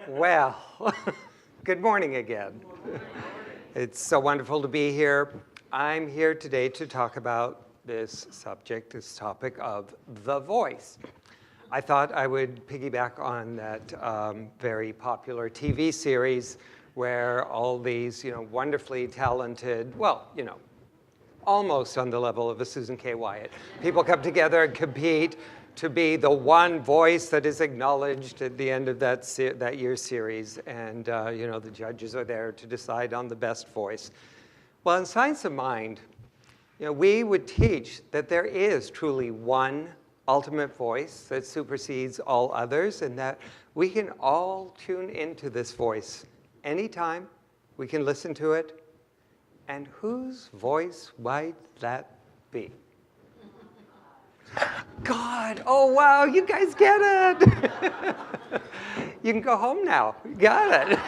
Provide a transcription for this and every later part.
Well, good morning again. It's so wonderful to be here. I'm here today to talk about this subject, this topic of the voice. I thought I would piggyback on that very popular TV series where all these, wonderfully talented, almost on the level of a Susan K. Wyatt, people come together and compete to be the one voice that is acknowledged at the end of that year's series. And, the judges are there to decide on the best voice. Well, in Science of Mind, we would teach that there is truly one ultimate voice that supersedes all others, and that we can all tune into this voice anytime. We can listen to it. And whose voice might that be? God, oh wow, you guys get it. You can go home now, you got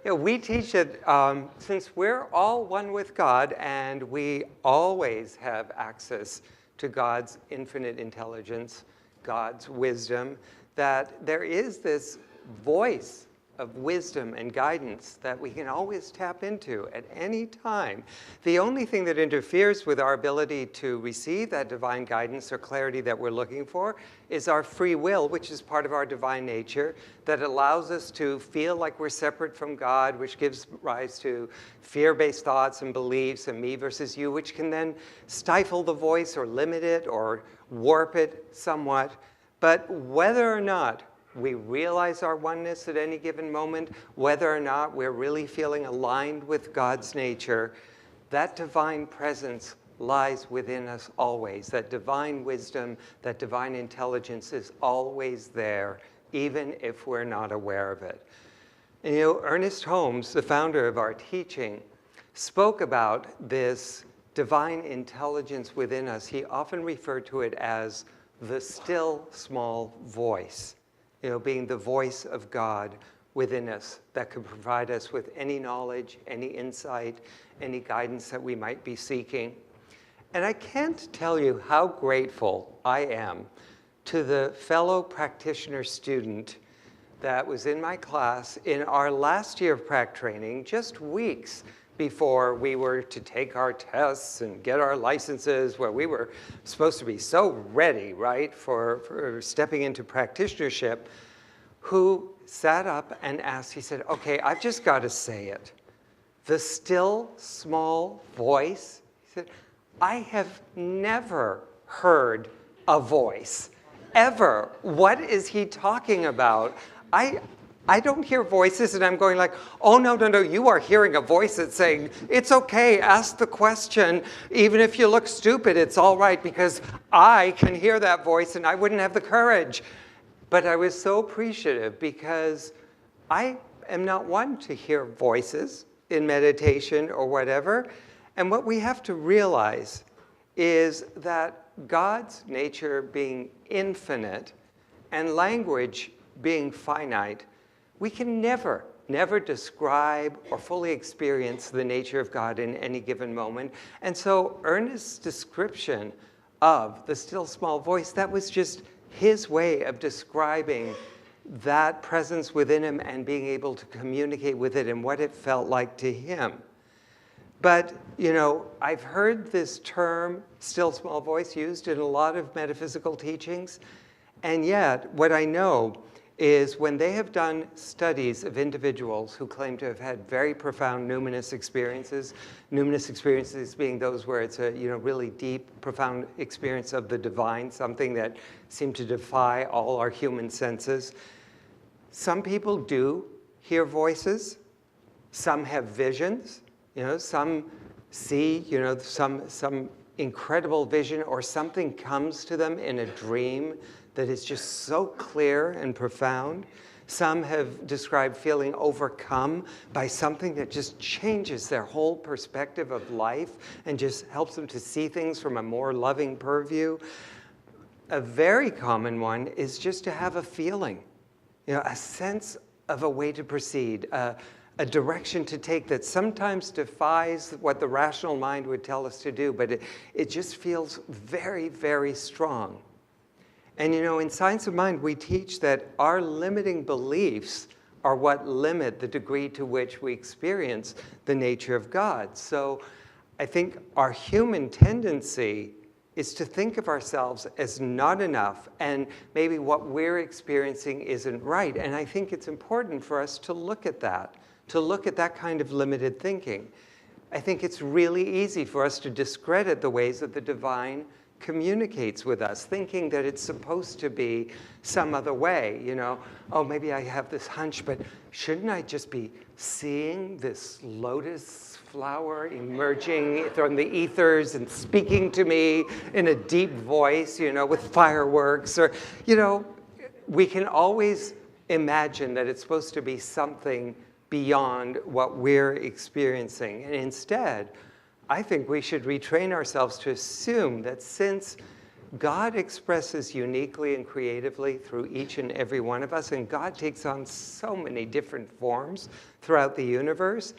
it. We teach that since we're all one with God and we always have access to God's infinite intelligence, God's wisdom, that there is this voice of wisdom and guidance that we can always tap into at any time. The only thing that interferes with our ability to receive that divine guidance or clarity that we're looking for is our free will, which is part of our divine nature, that allows us to feel like we're separate from God, which gives rise to fear-based thoughts and beliefs and me versus you, which can then stifle the voice or limit it or warp it somewhat. But whether or not we realize our oneness at any given moment, whether or not we're really feeling aligned with God's nature, that divine presence lies within us always. That divine wisdom, that divine intelligence is always there, even if we're not aware of it. And Ernest Holmes, the founder of our teaching, spoke about this divine intelligence within us. He often referred to it as the still small voice. Being the voice of God within us that could provide us with any knowledge, any insight, any guidance that we might be seeking. And I can't tell you how grateful I am to the fellow practitioner student that was in my class in our last year of prac training, just weeks before we were to take our tests and get our licenses, where we were supposed to be so ready, right, for stepping into practitionership, who sat up and asked, he said, okay, I've just got to say it. The still small voice, he said, I have never heard a voice, ever. What is he talking about? I don't hear voices, and I'm going like, oh, no, you are hearing a voice that's saying, it's okay, ask the question. Even if you look stupid, it's all right, because I can hear that voice, and I wouldn't have the courage. But I was so appreciative, because I am not one to hear voices in meditation or whatever. And what we have to realize is that God's nature being infinite and language being finite, we can never describe or fully experience the nature of God in any given moment. And so Ernest's description of the still small voice, that was just his way of describing that presence within him and being able to communicate with it and what it felt like to him. But, I've heard this term, still small voice, used in a lot of metaphysical teachings. And yet, what I know is when they have done studies of individuals who claim to have had very profound numinous experiences being those where it's a really deep, profound experience of the divine, something that seemed to defy all our human senses. Some people do hear voices. Some have visions. Some see, some incredible vision, or something comes to them in a dream that is just so clear and profound. Some have described feeling overcome by something that just changes their whole perspective of life and just helps them to see things from a more loving purview. A very common one is just to have a feeling, a sense of a way to proceed, a direction to take that sometimes defies what the rational mind would tell us to do, but it just feels very, very strong. And in Science of Mind, we teach that our limiting beliefs are what limit the degree to which we experience the nature of God. So I think our human tendency is to think of ourselves as not enough, and maybe what we're experiencing isn't right. And I think it's important for us to look at that kind of limited thinking. I think it's really easy for us to discredit the ways that the divine communicates with us, thinking that it's supposed to be some other way. Oh, maybe I have this hunch, but shouldn't I just be seeing this lotus flower emerging from the ethers and speaking to me in a deep voice, with fireworks? Or, we can always imagine that it's supposed to be something beyond what we're experiencing. And instead, I think we should retrain ourselves to assume that since God expresses uniquely and creatively through each and every one of us, and God takes on so many different forms throughout the universe,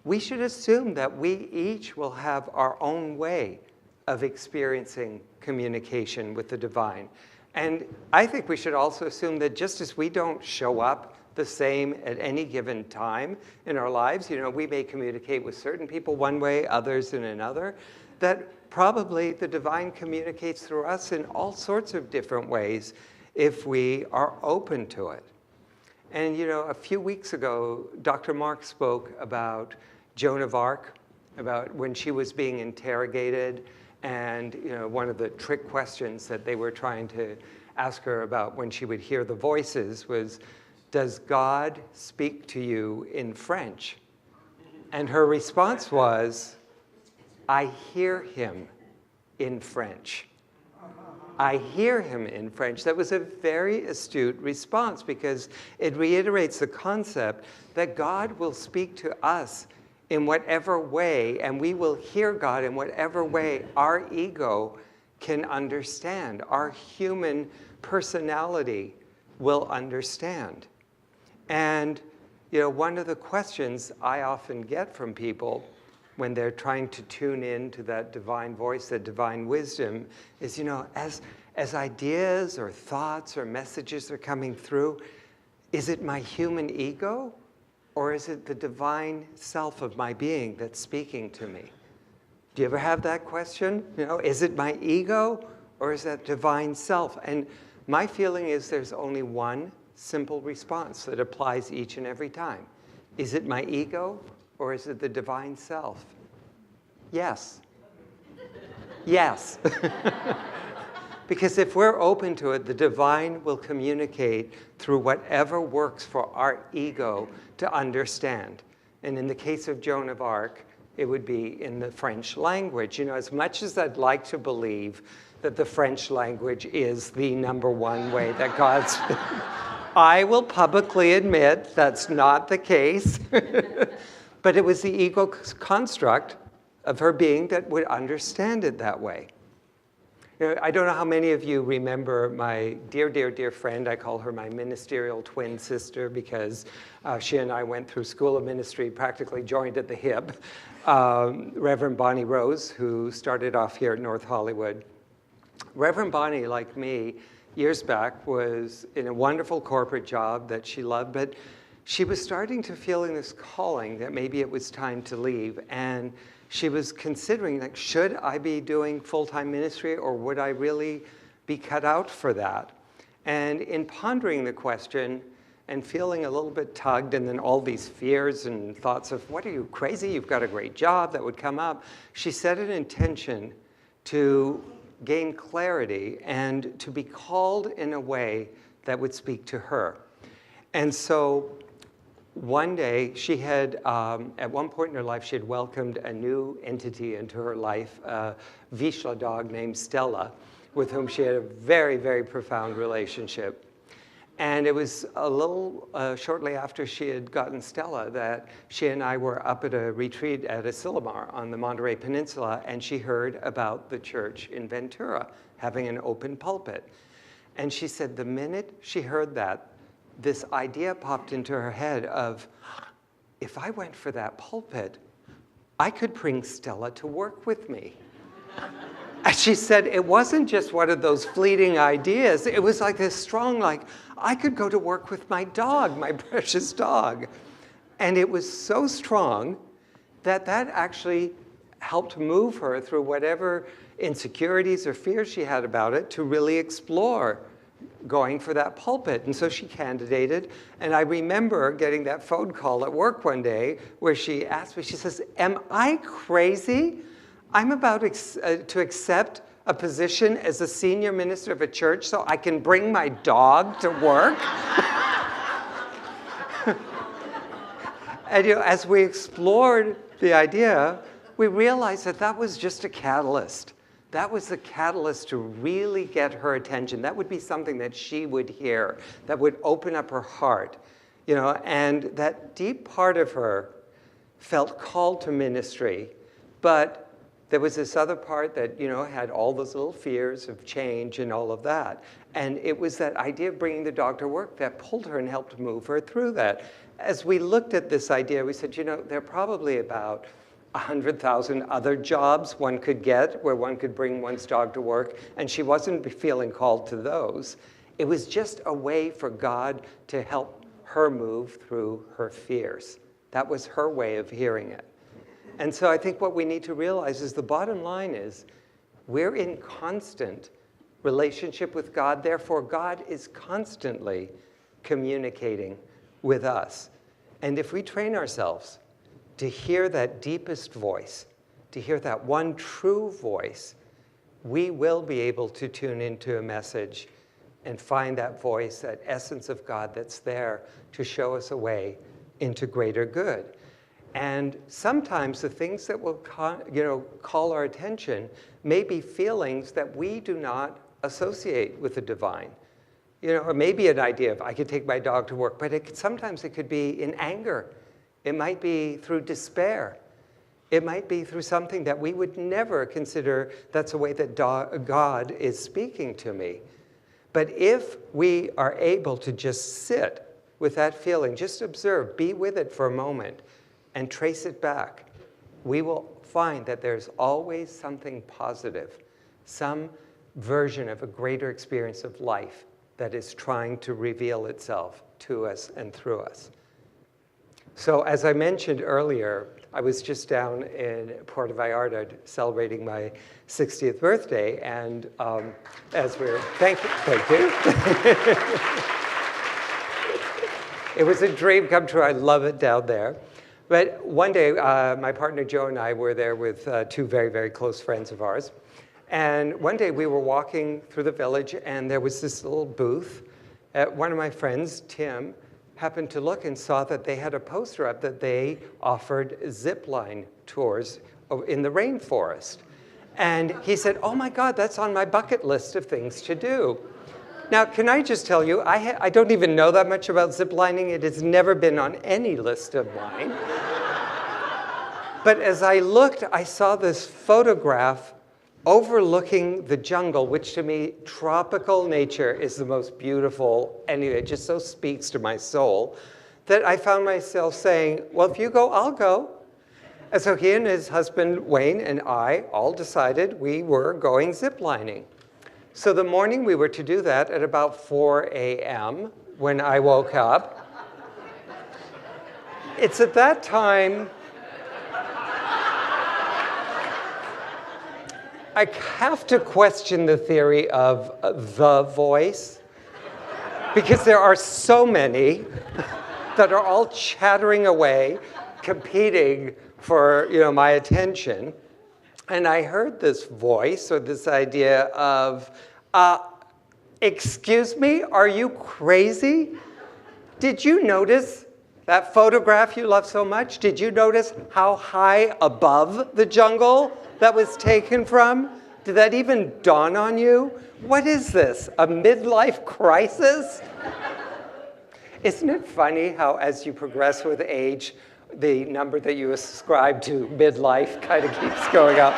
we should assume that we each will have our own way of experiencing communication with the divine. And I think we should also assume that just as we don't show up the same at any given time in our lives, we may communicate with certain people one way, others in another, that probably the divine communicates through us in all sorts of different ways if we are open to it. And a few weeks ago, Dr. Mark spoke about Joan of Arc, about when she was being interrogated, and one of the trick questions that they were trying to ask her about when she would hear the voices was, does God speak to you in French? And her response was, I hear him in French. I hear him in French. That was a very astute response because it reiterates the concept that God will speak to us in whatever way, and we will hear God in whatever way our ego can understand, our human personality will understand. And one of the questions I often get from people when they're trying to tune in to that divine voice, that divine wisdom, is, as ideas or thoughts or messages are coming through, is it my human ego or is it the divine self of my being that's speaking to me? Do you ever have that question? Is it my ego or is that divine self? And my feeling is there's only one simple response that applies each and every time. Is it my ego or is it the divine self? Yes. Yes. Because if we're open to it, the divine will communicate through whatever works for our ego to understand. And in the case of Joan of Arc, it would be in the French language. As much as I'd like to believe that the French language is the number one way that God speaks, I will publicly admit that's not the case. But it was the ego construct of her being that would understand it that way. I don't know how many of you remember my dear, dear, dear friend. I call her my ministerial twin sister because she and I went through School of Ministry, practically joined at the hip. Reverend Bonnie Rose, who started off here at North Hollywood. Reverend Bonnie, like me, years back, was in a wonderful corporate job that she loved, but she was starting to feel in this calling that maybe it was time to leave. And she was considering, should I be doing full-time ministry or would I really be cut out for that? And in pondering the question and feeling a little bit tugged, and then all these fears and thoughts of, what, are you crazy? You've got a great job that would come up. She set an intention to gain clarity and to be called in a way that would speak to her. And so one day, she had, at one point in her life, she had welcomed a new entity into her life, a Vizsla dog named Stella, with whom she had a very, very profound relationship. And it was a little shortly after she had gotten Stella that she and I were up at a retreat at Asilomar on the Monterey Peninsula, and she heard about the church in Ventura having an open pulpit. And she said the minute she heard that, this idea popped into her head of, if I went for that pulpit, I could bring Stella to work with me. And she said it wasn't just one of those fleeting ideas. It was like this strong, like, I could go to work with my dog, my precious dog. And it was so strong that that actually helped move her through whatever insecurities or fears she had about it to really explore going for that pulpit. And so she candidated. And I remember getting that phone call at work one day where she asked me, she says, am I crazy? I'm about to accept a position as a senior minister of a church so I can bring my dog to work? And as we explored the idea, we realized that that was just a catalyst. That was the catalyst to really get her attention. That would be something that she would hear, that would open up her heart. And that deep part of her felt called to ministry, but there was this other part that, had all those little fears of change and all of that. And it was that idea of bringing the dog to work that pulled her and helped move her through that. As we looked at this idea, we said, there are probably about 100,000 other jobs one could get where one could bring one's dog to work, and she wasn't feeling called to those. It was just a way for God to help her move through her fears. That was her way of hearing it. And so I think what we need to realize is the bottom line is we're in constant relationship with God. Therefore, God is constantly communicating with us. And if we train ourselves to hear that deepest voice, to hear that one true voice, we will be able to tune into a message and find that voice, that essence of God that's there to show us a way into greater good. And sometimes the things that will call our attention may be feelings that we do not associate with the divine. Or maybe an idea of, I could take my dog to work, but sometimes it could be in anger. It might be through despair. It might be through something that we would never consider that's a way that God is speaking to me. But if we are able to just sit with that feeling, just observe, be with it for a moment, and trace it back, we will find that there's always something positive, some version of a greater experience of life that is trying to reveal itself to us and through us. So as I mentioned earlier, I was just down in Puerto Vallarta celebrating my 60th birthday, and as we're, thank you. It was a dream come true. I love it down there. But one day, my partner Joe and I were there with two very, very close friends of ours. And one day we were walking through the village, and there was this little booth. One of my friends, Tim, happened to look and saw that they had a poster up that they offered zip line tours in the rainforest. And he said, oh my God, that's on my bucket list of things to do. Now, can I just tell you, I don't even know that much about ziplining. It has never been on any list of mine. But as I looked, I saw this photograph overlooking the jungle, which to me, tropical nature is the most beautiful. Anyway, it just so speaks to my soul that I found myself saying, well, if you go, I'll go. And so he and his husband, Wayne, and I all decided we were going ziplining. So the morning we were to do that at about 4 a.m. when I woke up. It's at that time I have to question the theory of the voice, because there are so many that are all chattering away, competing for my attention. And I heard this voice, or this idea of, excuse me, are you crazy? Did you notice that photograph you love so much? Did you notice how high above the jungle that was taken from? Did that even dawn on you? What is this, a midlife crisis? Isn't it funny how as you progress with age, the number that you ascribe to midlife kind of keeps going up?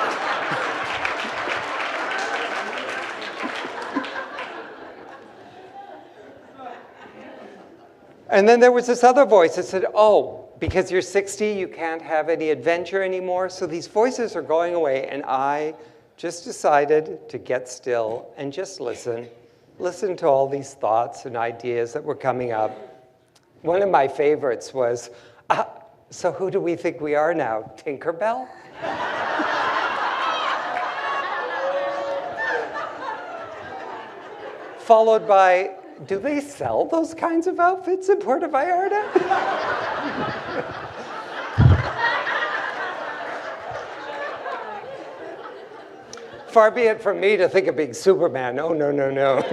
And then there was this other voice that said, oh, because you're 60, you can't have any adventure anymore. So these voices are going away, and I just decided to get still and just listen. Listen to all these thoughts and ideas that were coming up. One of my favorites was, so who do we think we are now, Tinkerbell? Followed by, do they sell those kinds of outfits in Puerto Vallarta? Far be it from me to think of being Superman. Oh, no, no, no.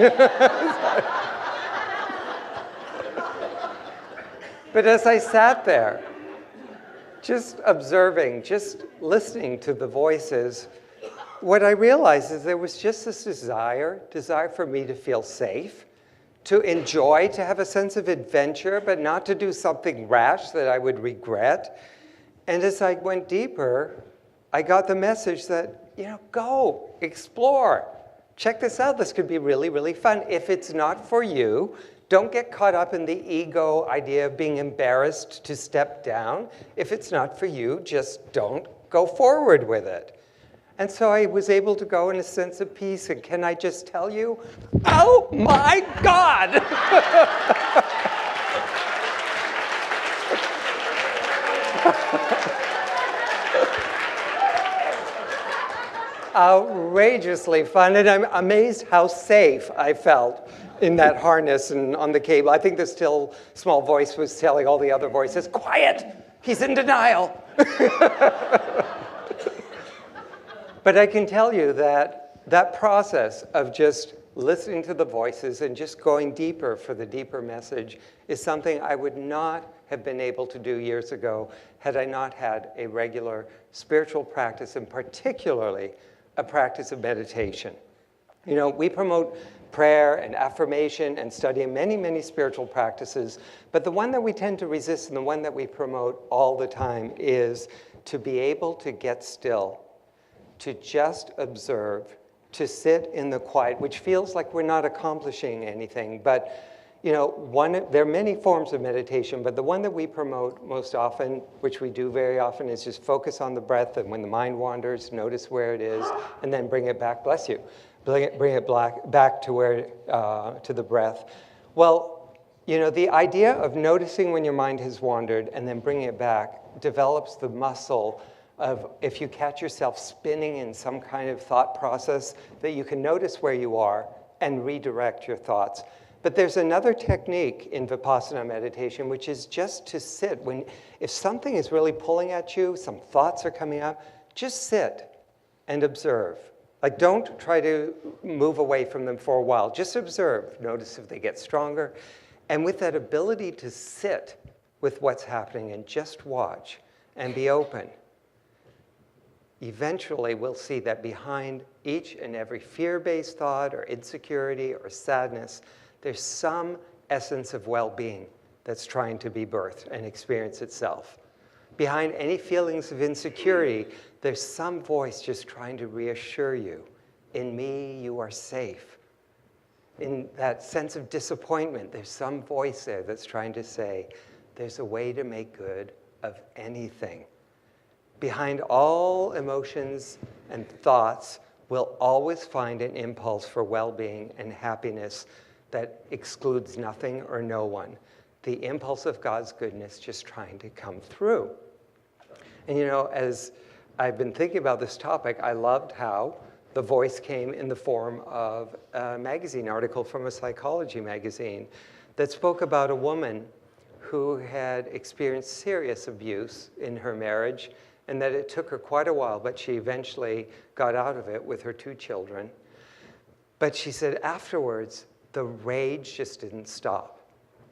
But as I sat there, just observing, just listening to the voices, what I realized is there was just this desire for me to feel safe, to enjoy, to have a sense of adventure, but not to do something rash that I would regret. And as I went deeper, I got the message that, go, explore. Check this out. This could be really, really fun. If it's not for you, don't get caught up in the ego idea of being embarrassed to step down. If it's not for you, just don't go forward with it. And so I was able to go in a sense of peace. And can I just tell you, oh my God! Outrageously fun, and I'm amazed how safe I felt in that harness and on the cable. I think the still small voice was telling all the other voices, quiet, he's in denial. But I can tell you that that process of just listening to the voices and just going deeper for the deeper message is something I would not have been able to do years ago had I not had a regular spiritual practice, and particularly a practice of meditation. We promote prayer and affirmation and studying many, many spiritual practices, but the one that we tend to resist and the one that we promote all the time is to be able to get still, to just observe, to sit in the quiet, which feels like we're not accomplishing anything. But there are many forms of meditation, but the one that we promote most often, which we do very often, is just focus on the breath, and when the mind wanders, notice where it is, and then bring it back, bless you, bring it back to to the breath. Well, the idea of noticing when your mind has wandered and then bringing it back develops the muscle of, if you catch yourself spinning in some kind of thought process, that you can notice where you are and redirect your thoughts. But there's another technique in Vipassana meditation, which is just to sit. If something is really pulling at you, some thoughts are coming up, just sit and observe. Like, don't try to move away from them for a while. Just observe. Notice if they get stronger. And with that ability to sit with what's happening and just watch and be open, eventually we'll see that behind each and every fear-based thought or insecurity or sadness, there's some essence of well-being that's trying to be birthed and experience itself. Behind any feelings of insecurity, there's some voice just trying to reassure you, in me, you are safe. In that sense of disappointment, there's some voice there that's trying to say, there's a way to make good of anything. Behind all emotions and thoughts, we'll always find an impulse for well-being and happiness that excludes nothing or no one. The impulse of God's goodness just trying to come through. And as I've been thinking about this topic, I loved how the voice came in the form of a magazine article from a psychology magazine that spoke about a woman who had experienced serious abuse in her marriage, and that it took her quite a while, but she eventually got out of it with her 2 children. But she said afterwards, the rage just didn't stop.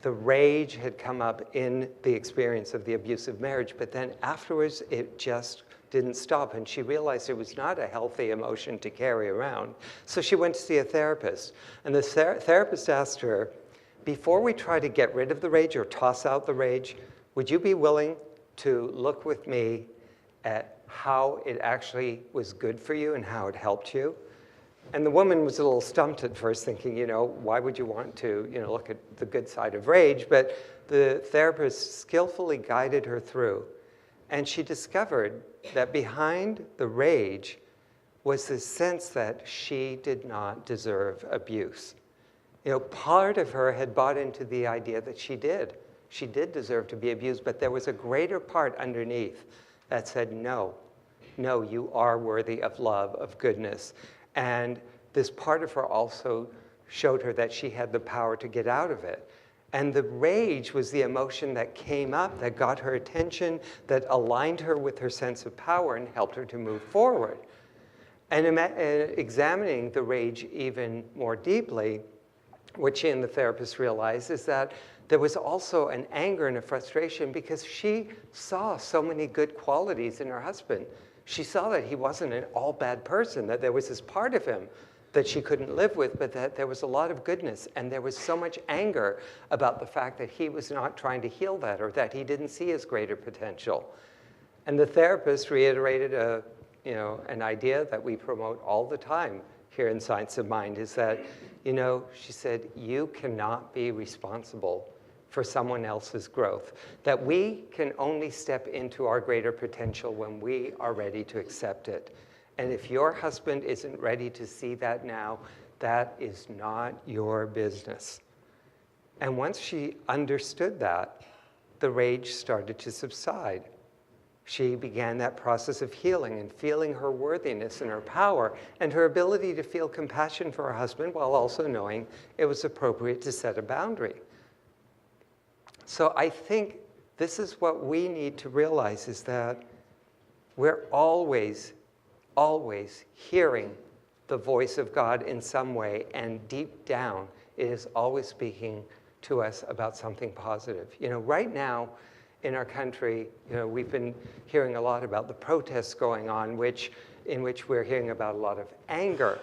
The rage had come up in the experience of the abusive marriage, but then afterwards it just didn't stop, and she realized it was not a healthy emotion to carry around. So she went to see a therapist, and the therapist asked her, before we try to get rid of the rage or toss out the rage, would you be willing to look with me at how it actually was good for you and how it helped you? And the woman was a little stumped at first, thinking, why would you want to, look at the good side of rage? But the therapist skillfully guided her through. And she discovered that behind the rage was this sense that she did not deserve abuse. Part of her had bought into the idea that she did. She did deserve to be abused, but there was a greater part underneath that said, no, you are worthy of love, of goodness. And this part of her also showed her that she had the power to get out of it. And the rage was the emotion that came up, that got her attention, that aligned her with her sense of power and helped her to move forward. And examining the rage even more deeply, what she and the therapist realized is that there was also an anger and a frustration because she saw so many good qualities in her husband. She saw that he wasn't an all bad person, that there was this part of him that she couldn't live with, but that there was a lot of goodness. And there was so much anger about the fact that he was not trying to heal that, or that he didn't see his greater potential. And the therapist reiterated an idea that we promote all the time here in Science of Mind, is that, she said, you cannot be responsible for someone else's growth, that we can only step into our greater potential when we are ready to accept it. And if your husband isn't ready to see that now, that is not your business. And once she understood that, the rage started to subside. She began that process of healing and feeling her worthiness and her power and her ability to feel compassion for her husband while also knowing it was appropriate to set a boundary. So I think this is what we need to realize, is that we're always hearing the voice of God in some way, and deep down it is always speaking to us about something positive. Right now in our country, we've been hearing a lot about the protests going on, in which we're hearing about a lot of anger,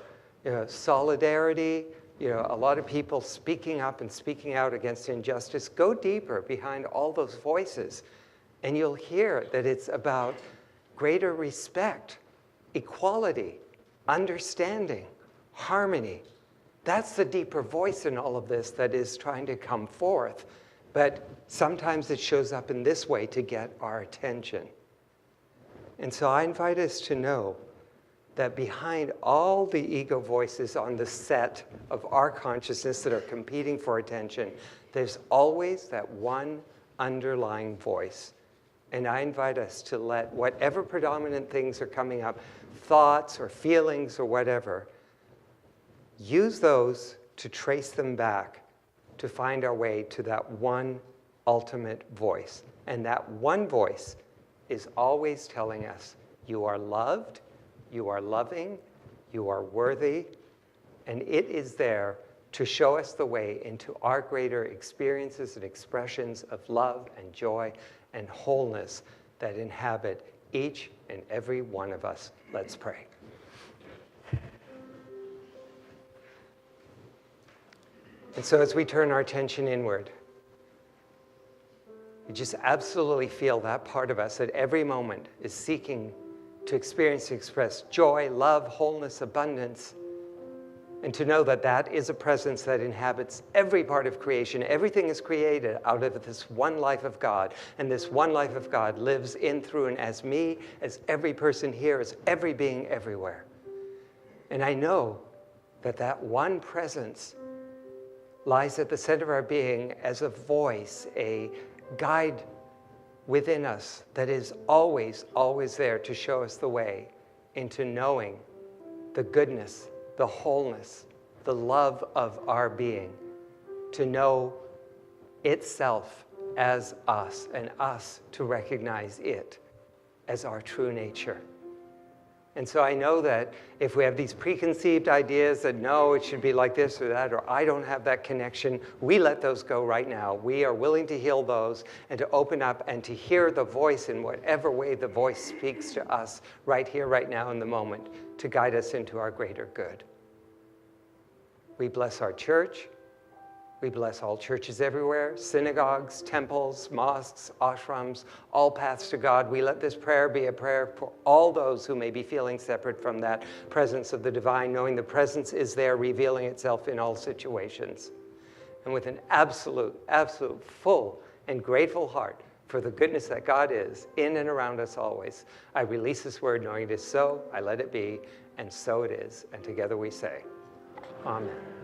solidarity, a lot of people speaking up and speaking out against injustice. Go deeper behind all those voices, and you'll hear that it's about greater respect, equality, understanding, harmony. That's the deeper voice in all of this that is trying to come forth. But sometimes it shows up in this way to get our attention. And so I invite us to know that behind all the ego voices on the set of our consciousness that are competing for attention, there's always that one underlying voice. And I invite us to let whatever predominant things are coming up, thoughts or feelings or whatever, use those to trace them back, to find our way to that one ultimate voice. And that one voice is always telling us, you are loved, you are loving, you are worthy, and it is there to show us the way into our greater experiences and expressions of love and joy and wholeness that inhabit each and every one of us. Let's pray. And so as we turn our attention inward, we just absolutely feel that part of us that every moment is seeking to experience and express joy, love, wholeness, abundance, and to know that that is a presence that inhabits every part of creation. Everything is created out of this one life of God, and this one life of God lives in, through, and as me, as every person here, as every being everywhere. And I know that that one presence lies at the center of our being as a voice, a guide within us that is always, always there to show us the way into knowing the goodness, the wholeness, the love of our being, to know itself as us, and us to recognize it as our true nature. And so I know that if we have these preconceived ideas that no, it should be like this or that, or I don't have that connection, we let those go right now. We are willing to heal those and to open up and to hear the voice in whatever way the voice speaks to us right here, right now in the moment, to guide us into our greater good. We bless our church. We bless all churches everywhere, synagogues, temples, mosques, ashrams, all paths to God. We let this prayer be a prayer for all those who may be feeling separate from that presence of the divine, knowing the presence is there, revealing itself in all situations. And with an absolute, full and grateful heart for the goodness that God is in and around us always, I release this word knowing it is so, I let it be, and so it is. And together we say, Amen.